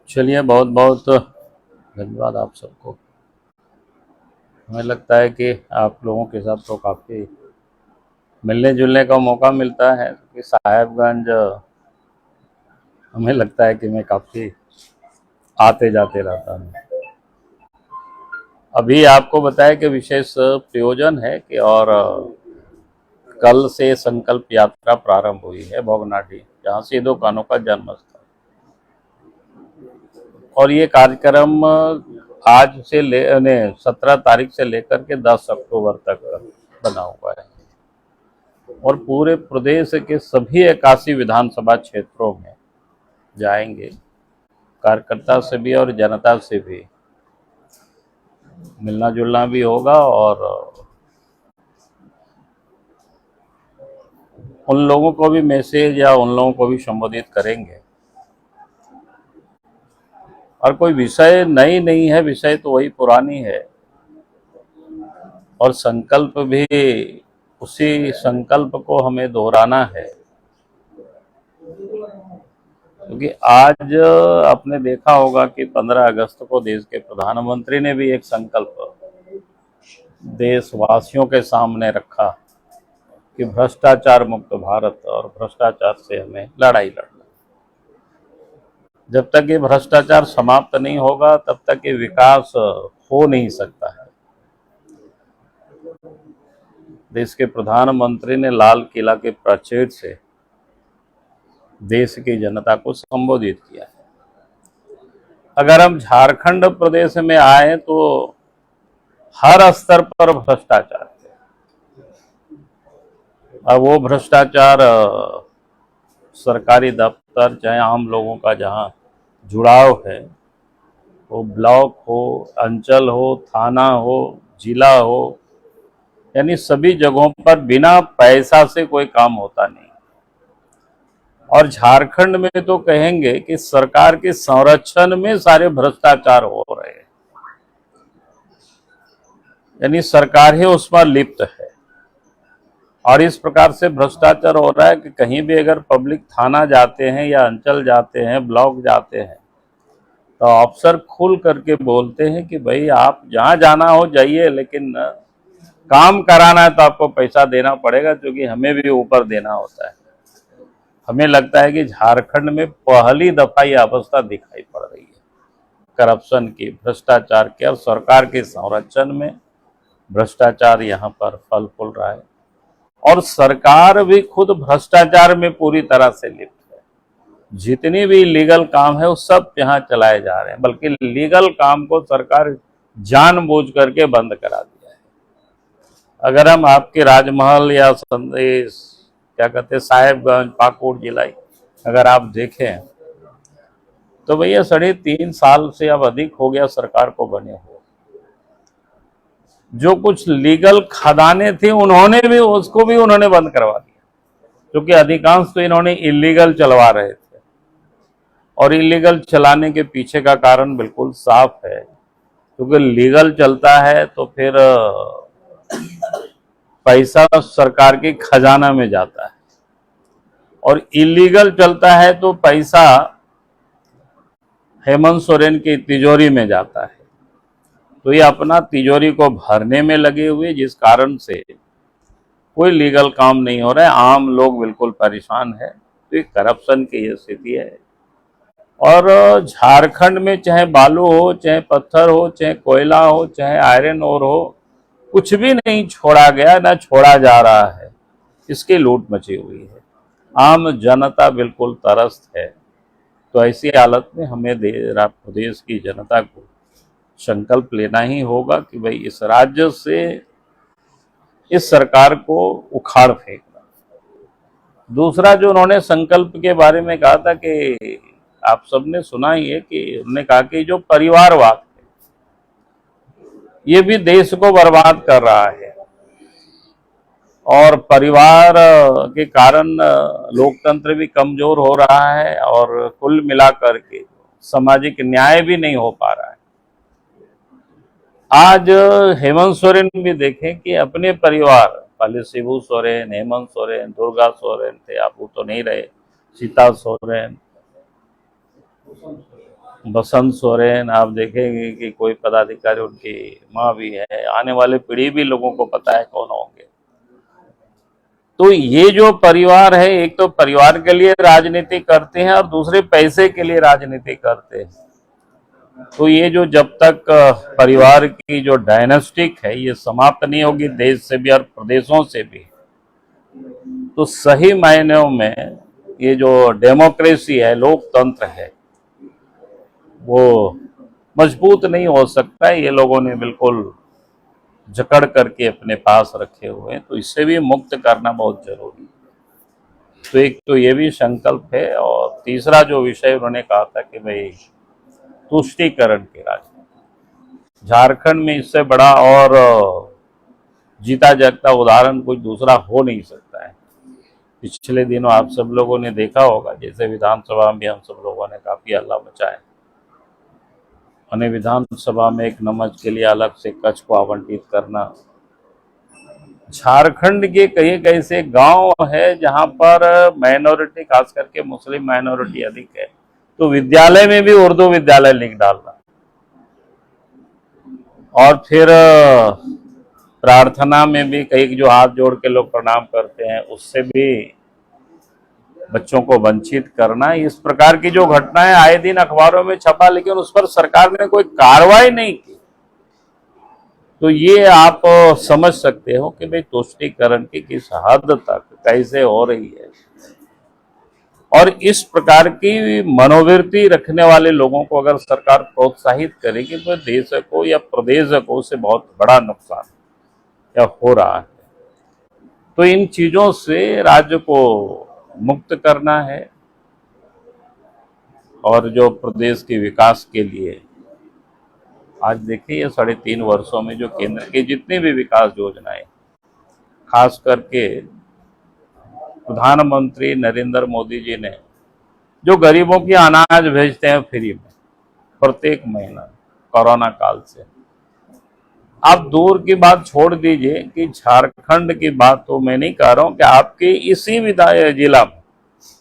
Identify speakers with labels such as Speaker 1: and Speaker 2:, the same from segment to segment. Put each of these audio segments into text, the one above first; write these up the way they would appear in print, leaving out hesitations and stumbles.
Speaker 1: चलिए, बहुत बहुत धन्यवाद आप सबको। हमें लगता है कि आप लोगों के साथ तो काफ़ी मिलने जुलने का मौका मिलता है कि साहेबगंज हमें लगता है कि मैं काफ़ी आते जाते रहता हूँ। अभी आपको बताया कि विशेष प्रयोजन है कि और कल से संकल्प यात्रा प्रारंभ हुई है भोगनाडी, जहाँ सिद्धू कान्हू का जन्म स्थल। और ये कार्यक्रम आज से 17 तारीख से लेकर के 10 अक्टूबर तक बना हुआ है और पूरे प्रदेश के सभी 81 विधानसभा क्षेत्रों में जाएंगे। कार्यकर्ता से भी और जनता से भी मिलना जुलना भी होगा और उन लोगों को भी मैसेज या उन लोगों को भी संबोधित करेंगे। और कोई विषय नई नहीं है, विषय तो वही पुरानी है और संकल्प भी उसी संकल्प को हमें दोहराना है। क्योंकि आज आपने देखा होगा कि 15 अगस्त को देश के प्रधानमंत्री ने भी एक संकल्प देशवासियों के सामने रखा कि भ्रष्टाचार मुक्त भारत और भ्रष्टाचार से हमें लड़ाई लड़ना। जब तक ये भ्रष्टाचार समाप्त नहीं होगा तब तक ये विकास हो नहीं सकता है। देश के प्रधानमंत्री ने लाल किला के प्राचीर से देश की जनता को संबोधित किया है। अगर हम झारखंड प्रदेश में आए तो हर स्तर पर भ्रष्टाचार है। अब वो भ्रष्टाचार सरकारी दफ्तर चाहे आम लोगों का जहाँ जुड़ाव है, वो ब्लॉक हो, अंचल हो, थाना हो, जिला हो, यानी सभी जगहों पर बिना पैसा से कोई काम होता नहीं। और झारखंड में तो कहेंगे कि सरकार के संरक्षण में सारे भ्रष्टाचार हो रहे हैं, यानी सरकार ही उसमें लिप्त है। और इस प्रकार से भ्रष्टाचार हो रहा है कि कहीं भी अगर पब्लिक थाना जाते हैं या अंचल जाते हैं, ब्लॉक जाते हैं, तो अफसर खुल करके बोलते हैं कि भाई आप जहाँ जाना हो जाइए, लेकिन काम कराना है तो आपको पैसा देना पड़ेगा, क्योंकि हमें भी ऊपर देना होता है। हमें लगता है कि झारखंड में पहली दफा ये अवस्था दिखाई पड़ रही है करप्शन की, भ्रष्टाचार के और सरकार के संरक्षण में भ्रष्टाचार यहाँ पर फल फूल रहा है। और सरकार भी खुद भ्रष्टाचार में पूरी तरह से लिप्त है। जितनी भी लीगल काम है वो सब यहाँ चलाए जा रहे हैं, बल्कि लीगल काम को सरकार जानबूझ करके बंद करा दिया है। अगर हम आपके राजमहल या संदेश क्या कहते हैं साहेबगंज, पाकुड़ जिला अगर आप देखें तो भैया 3.5 साल से अब अधिक हो गया सरकार को बने हुए। जो कुछ लीगल खदाने थी उन्होंने भी उसको भी उन्होंने बंद करवा दिया, क्योंकि अधिकांश तो इन्होंने इलीगल चलवा रहे थे। और इलीगल चलाने के पीछे का कारण बिल्कुल साफ है, क्योंकि लीगल चलता है तो फिर पैसा सरकार के खजाना में जाता है, और इलीगल चलता है तो पैसा हेमंत सोरेन की तिजोरी में जाता है। तो ये अपना तिजोरी को भरने में लगे हुए, जिस कारण से कोई लीगल काम नहीं हो रहा है, आम लोग बिल्कुल परेशान है। तो ये करप्शन की ये स्थिति है। और झारखंड में चाहे बालू हो, चाहे पत्थर हो, चाहे कोयला हो, चाहे आयरन ओर हो, कुछ भी नहीं छोड़ा गया, ना छोड़ा जा रहा है। इसकी लूट मची हुई है, आम जनता बिल्कुल त्रस्त है। तो ऐसी हालत में हमें प्रदेश की जनता को संकल्प लेना ही होगा कि भाई इस राज्य से इस सरकार को उखाड़ फेंकना। दूसरा जो उन्होंने संकल्प के बारे में कहा था कि आप सबने सुना ही है कि उन्होंने कहा कि जो परिवारवाद है ये भी देश को बर्बाद कर रहा है, और परिवार के कारण लोकतंत्र भी कमजोर हो रहा है और कुल मिलाकर के सामाजिक न्याय भी नहीं हो पा रहा है। आज हेमंत सोरेन भी देखें कि अपने परिवार, पहले शिबू सोरेन, हेमंत सोरेन, दुर्गा सोरेन थे, अब वो तो नहीं रहे, सीता सोरेन, बसंत सोरेन, आप देखेंगे कि कोई पदाधिकारी, उनकी माँ भी है, आने वाले पीढ़ी भी लोगों को पता है कौन होंगे। तो ये जो परिवार है, एक तो परिवार के लिए राजनीति करते हैं और दूसरे पैसे के लिए राजनीति करते हैं। तो ये जो जब तक परिवार की जो डायनेस्टिक है ये समाप्त नहीं होगी देश से भी और प्रदेशों से भी, तो सही मायनों में ये जो डेमोक्रेसी है, लोकतंत्र है, वो मजबूत नहीं हो सकता है। ये लोगों ने बिल्कुल जकड़ करके अपने पास रखे हुए हैं, तो इससे भी मुक्त करना बहुत जरूरी है। तो एक तो ये भी संकल्प है, और तीसरा जो विषय उन्होंने कहा था कि भाई तुष्टीकरण की राजनीति, झारखंड में इससे बड़ा और जीता जागता उदाहरण कोई दूसरा हो नहीं सकता है। पिछले दिनों आप सब लोगों ने देखा होगा, जैसे विधानसभा में हम सब लोगों ने काफी हल्ला मचाया, उन्हें विधानसभा में एक नमज के लिए अलग से कक्ष को आवंटित करना। झारखंड के कई ऐसे गांव है जहां पर माइनॉरिटी, खास करके मुस्लिम माइनॉरिटी अधिक है, तो विद्यालय में भी उर्दू विद्यालय लिख डालना, और फिर प्रार्थना में भी कई जो हाथ जोड़ के लोग प्रणाम करते हैं, उससे भी बच्चों को वंचित करना। इस प्रकार की जो घटनाएं आए दिन अखबारों में छपा, लेकिन उस पर सरकार ने कोई कार्रवाई नहीं की। तो ये आप समझ सकते हो कि भाई तुष्टीकरण की किस हद तक कैसे हो रही है, और इस प्रकार की मनोवृत्ति रखने वाले लोगों को अगर सरकार प्रोत्साहित करेगी तो देश को या प्रदेश को उससे बहुत बड़ा नुकसान या हो रहा है। तो इन चीजों से राज्य को मुक्त करना है, और जो प्रदेश के विकास के लिए आज देखिए ये 3.5 वर्षों में जो केंद्र की जितनी भी विकास योजनाएं, खास करके प्रधानमंत्री नरेंद्र मोदी जी ने जो गरीबों की अनाज भेजते हैं फ्री में प्रत्येक महीना कोरोना काल से, आप दूर की बात छोड़ दीजिए कि झारखंड की बात तो मैं नहीं कह रहा हूं कि आपके इसी विधायक जिला में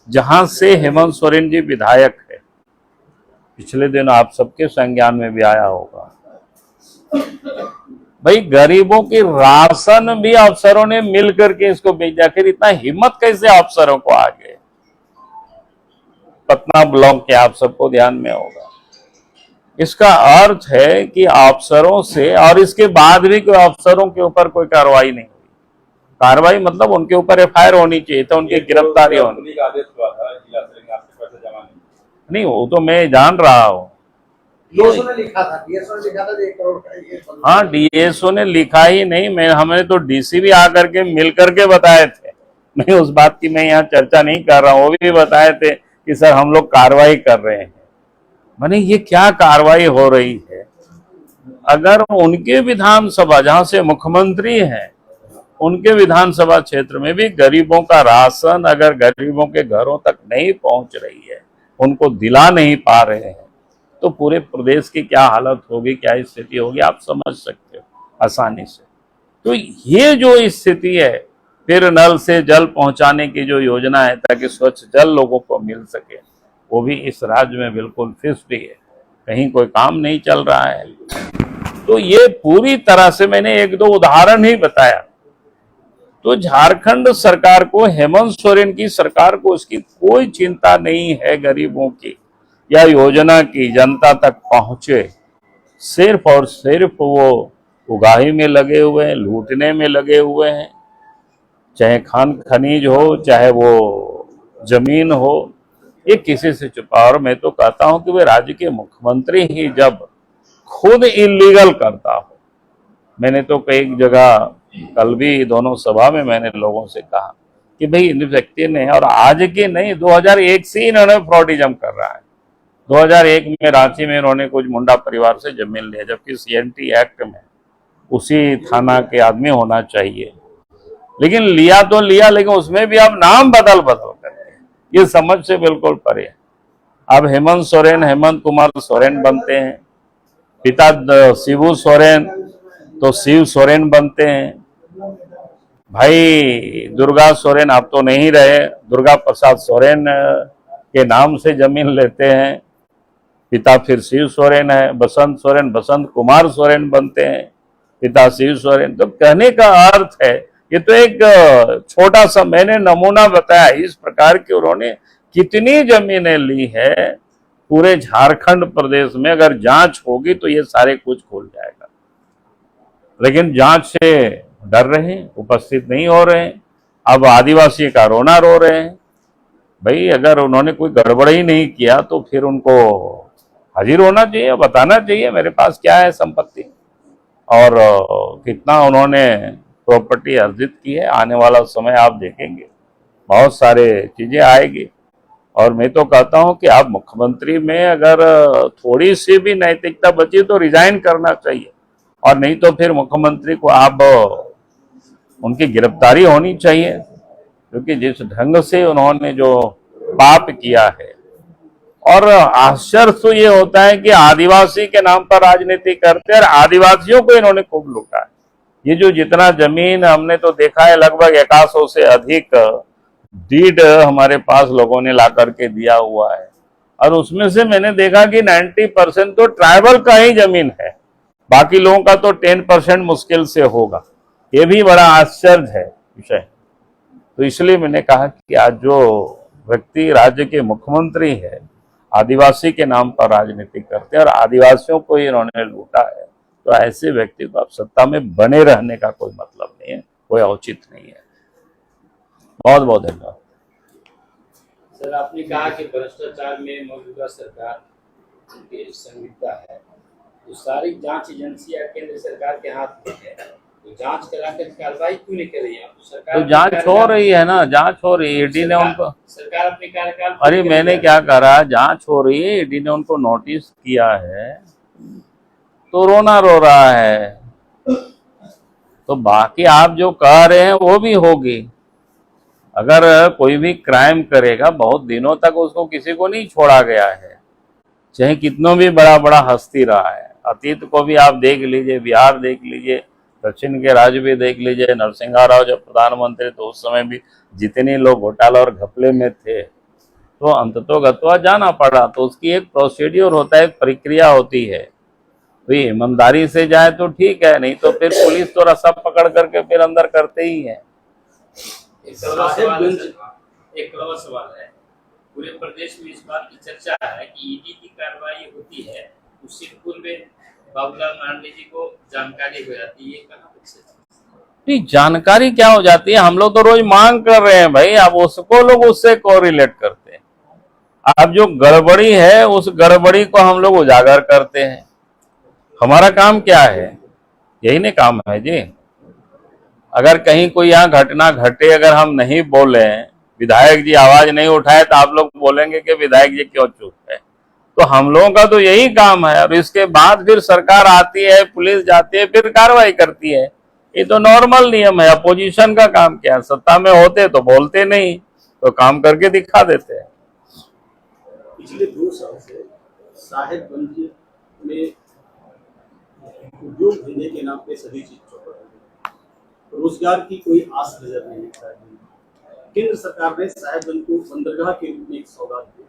Speaker 1: जहां से हेमंत सोरेन जी विधायक है, पिछले दिन आप सबके संज्ञान में भी आया होगा, भाई गरीबों की राशन भी अफसरों ने मिल करके इसको भेजा। आखिर इतना हिम्मत कैसे अफसरों को आ गए? पटना ब्लॉक के आप सबको ध्यान में होगा। इसका अर्थ है कि अफसरों से, और इसके बाद भी कोई अफसरों के ऊपर कोई कार्रवाई नहीं हुई। कार्रवाई मतलब उनके ऊपर एफआईआर होनी चाहिए, तो उनकी गिरफ्तारी होनी नहीं, वो तो मैं जान रहा हूँ।
Speaker 2: डीएसओ ने लिखा था 1 करोड़ का।
Speaker 1: हाँ, डीएसओ ने लिखा ही नहीं, हमने तो डीसी भी आकर के मिल करके बताए थे। मैं उस बात की मैं यहाँ चर्चा नहीं कर रहा हूँ, वो भी बताए थे कि सर हम लोग कार्रवाई कर रहे हैं। माने ये क्या कार्रवाई हो रही है? अगर उनके विधानसभा, जहां से मुख्यमंत्री हैं, उनके विधानसभा क्षेत्र में भी गरीबों का राशन अगर गरीबों के घरों तक नहीं पहुंच रही है, उनको दिला नहीं पा रहे हैं, तो पूरे प्रदेश की क्या हालत होगी, क्या स्थिति होगी, आप समझ सकते हो आसानी से। तो ये जो स्थिति है, फिर नल से जल पहुंचाने की जो योजना है ताकि स्वच्छ जल लोगों को मिल सके, वो भी इस राज्य में बिल्कुल फिस्ड है, कहीं कोई काम नहीं चल रहा है। तो ये पूरी तरह से मैंने 1-2 उदाहरण ही बताया। तो झारखंड सरकार को, हेमंत सोरेन की सरकार को इसकी कोई चिंता नहीं है गरीबों की या योजना की जनता तक पहुंचे। सिर्फ और सिर्फ वो उगाही में लगे हुए हैं, लूटने में लगे हुए हैं, चाहे खान खनीज हो, चाहे वो जमीन हो, ये किसी से छुपा। और मैं तो कहता हूं कि वे राज्य के मुख्यमंत्री ही जब खुद इलीगल करता हो, मैंने तो कई जगह कल भी दोनों सभा में मैंने लोगों से कहा कि भाई इन व्यक्ति ने, और आज की नहीं 2001 से इन्होंने फ्रॉडिज्म कर रहा है। 2001 में रांची में इन्होंने कुछ मुंडा परिवार से जमीन लिया, जबकि सीएनटी एक्ट में उसी थाना के आदमी होना चाहिए, लेकिन लिया तो लिया, लेकिन उसमें भी अब नाम बदल करके, ये समझ से बिल्कुल परे। अब हेमंत सोरेन हेमंत कुमार सोरेन बनते हैं, पिता शिबू सोरेन तो शिव सोरेन बनते हैं, भाई दुर्गा सोरेन अब तो नहीं रहे, दुर्गा प्रसाद सोरेन के नाम से जमीन लेते हैं, पिता फिर शिव सोरेन है, बसंत सोरेन बसंत कुमार सोरेन बनते हैं, पिता शिव सोरेन। तो कहने का अर्थ है, ये तो एक छोटा सा मैंने नमूना बताया, इस प्रकार की उन्होंने कितनी जमीनें ली है पूरे झारखंड प्रदेश में। अगर जांच होगी तो ये सारे कुछ खुल जाएगा, लेकिन जांच से डर रहे हैं, उपस्थित नहीं हो रहे हैं। अब आदिवासी का रोना रो रहे हैं। भाई अगर उन्होंने कोई गड़बड़ ही नहीं किया तो फिर उनको हाजिर होना चाहिए, बताना चाहिए मेरे पास क्या है संपत्ति और कितना उन्होंने प्रॉपर्टी अर्जित की है। आने वाला समय आप देखेंगे बहुत सारे चीजें आएगी। और मैं तो कहता हूं कि आप मुख्यमंत्री में अगर थोड़ी सी भी नैतिकता बची तो रिजाइन करना चाहिए, और नहीं तो फिर मुख्यमंत्री को आप उनकी गिरफ्तारी होनी चाहिए, क्योंकि जिस ढंग से उन्होंने जो पाप किया है। और आश्चर्य तो ये होता है कि आदिवासी के नाम पर राजनीति करते हैं और आदिवासियों को इन्होंने खूब लूटा है। ये जो जितना जमीन हमने तो देखा है, लगभग 100 से अधिक डीड हमारे पास लोगों ने ला करके दिया हुआ है, और उसमें से मैंने देखा कि 90% तो ट्राइबल का ही जमीन है, बाकी लोगों का तो 10% मुश्किल से होगा। ये भी बड़ा आश्चर्य है विषय। तो इसलिए मैंने कहा कि आज जो व्यक्ति राज्य के मुख्यमंत्री है आदिवासी के नाम पर राजनीति करते हैं और आदिवासियों को ही इन्होंने लूटा है, तो ऐसे व्यक्ति को अब सत्ता में बने रहने का कोई मतलब नहीं है, कोई औचित्य नहीं है। बहुत बहुत धन्यवाद।
Speaker 3: सर, आपने कहा कि भ्रष्टाचार में मौजूदा सरकार की संलिप्तता है, तो सारी जांच एजेंसियां केंद्र सरकार के हाथ में है, तो जांच कराकर कार्रवाई क्यों नहीं कर रही है? सरकार
Speaker 1: तो जांच हो रही है ना, जांच हो रही है। ईडी ने उनको,
Speaker 3: सरकार अपने कार्यकाल,
Speaker 1: अरे मैंने क्या करा, जांच हो रही है, ईडी ने उनको नोटिस किया है तो रोना रो रहा है। तो बाकी आप जो कह रहे हैं वो भी होगी। अगर कोई भी क्राइम करेगा, बहुत दिनों तक उसको किसी को नहीं छोड़ा गया है, चाहे कितनों भी बड़ा बड़ा हस्ती रहा है। अतीत को भी आप देख लीजिए, बिहार देख लीजिए, दक्षिण के राज्य भी देख लीजिए। नरसिंहा राव जब प्रधानमंत्री तो उस समय भी जितने लोग घोटाला और घपले में थे तो अंततोगत्वा जाना पड़ा। तो उसकी एक प्रोसीड्यूर होता है, एक प्रक्रिया होती है। तो ईमानदारी से जाए तो ठीक है, नहीं तो फिर पुलिस तो रस्सा पकड़ करके फिर अंदर करते ही है।
Speaker 3: एक कड़वा सवाल है, पूरे प्रदेश में इस बात की चर्चा है कि ईडी की कार्रवाई होती है, उससे पूर्व बाबूलाल मरांडी जी को जानकारी हो जाती है, कहाँ तक सच है?
Speaker 1: नहीं, जानकारी क्या हो जाती है, हम लोग तो रोज मांग कर रहे हैं भाई, अब उसको लोग उससे कोरिलेट करते हैं। अब जो गड़बड़ी है उस गड़बड़ी को हम लोग उजागर करते हैं। हमारा काम क्या है, यही नहीं काम है जी। अगर कहीं कोई यहाँ घटना घटे, अगर हम नहीं बोले, विधायक जी आवाज नहीं उठाए, तो आप लोग बोलेंगे कि विधायक जी क्यों चुप है। तो हम लोगों का तो यही काम है। और इसके बाद फिर सरकार आती है, पुलिस जाती है, फिर कार्रवाई करती है। ये तो नॉर्मल नियम है। अपोजिशन का काम क्या है, सत्ता में होते तो बोलते नहीं, तो काम करके दिखा देते हैं।
Speaker 4: पिछले 2 साल से साहेबगंज में उद्योग धंधे के नाम पे सभी चीज चौपट है, रोजगार की कोई आस नजर नहीं है। केंद्र सरकार ने साहेबगंज को बंदरगाह के रूप में एक सौगात दी,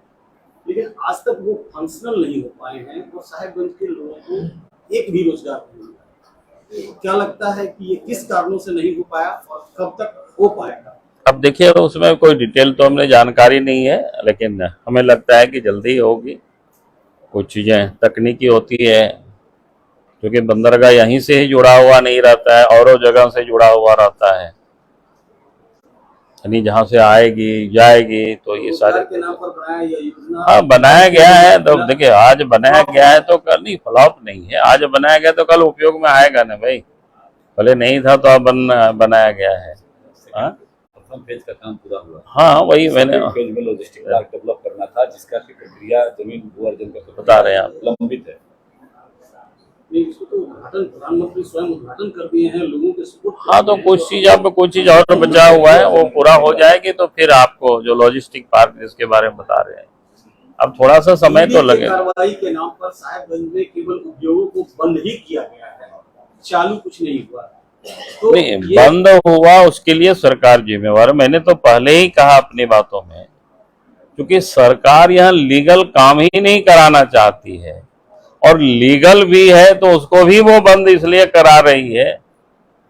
Speaker 4: लेकिन आज तक वो फंक्शनल नहीं हो पाए हैं और साहेबगंज के लोगों को एक भी रोजगार नहीं मिला। क्या लगता है कि ये किस कारणों से नहीं हो पाया और कब तक हो पाएगा?
Speaker 1: अब देखिए, उसमें कोई डिटेल तो हमने जानकारी नहीं है, लेकिन हमें लगता है कि जल्दी होगी। कुछ चीजें तकनीकी होती है, क्योंकि बंदरगाह यहीं से ही जुड़ा हुआ नहीं रहता है, औरों जगह से जुड़ा हुआ रहता है, यानी जहाँ से आएगी जाएगी। तो ये सारे
Speaker 4: के नाम पर बनाया या योजना,
Speaker 1: हाँ बनाया गया है। तो देखिए, आज बनाया गया है तो कल नहीं, फ्लॉप नहीं है। आज बनाया गया तो कल उपयोग में आएगा ना भाई, भले नहीं था तो अब बनाया गया है।
Speaker 5: प्रथम फेज का काम पूरा हुआ।
Speaker 1: हाँ वही मैंने
Speaker 5: फेज में लॉजिस्टिक पार्क डेवलप करना था, जिसका की प्रक्रिया जमीन भू अर्जन का
Speaker 1: बता रहे हैं आप,
Speaker 5: लंबित है।
Speaker 4: इसको तो उद्घाटन प्रधानमंत्री स्वयं उद्घाटन कर दिए हैं, लोगों के सपोर्ट।
Speaker 1: हाँ तो कुछ चीज, अब कुछ चीज और बचा हुआ है, वो पूरा हो जाएगी तो फिर आपको जो लॉजिस्टिक पार्क जिसके बारे में बता रहे हैं, अब थोड़ा सा समय तो लगेगा।
Speaker 4: कार्रवाई के नाम पर साहेबगंज में केवल उद्योगों को बंद ही किया गया है, चालू कुछ नहीं हुआ। तो
Speaker 1: नहीं, बंद हुआ उसके लिए सरकार जिम्मेवार है। मैंने तो पहले ही कहा अपनी बातों में क्योंकि सरकार यहाँ लीगल काम ही नहीं कराना चाहती है, और लीगल भी है तो उसको भी वो बंद इसलिए करा रही है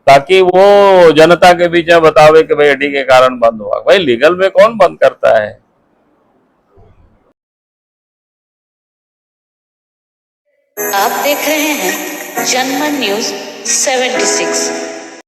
Speaker 1: ताकि वो जनता के बीच में बतावे कि भाई ईडी के कारण बंद हुआ। भाई लीगल में कौन बंद करता है?
Speaker 6: आप देख रहे हैं जनमन न्यूज 76।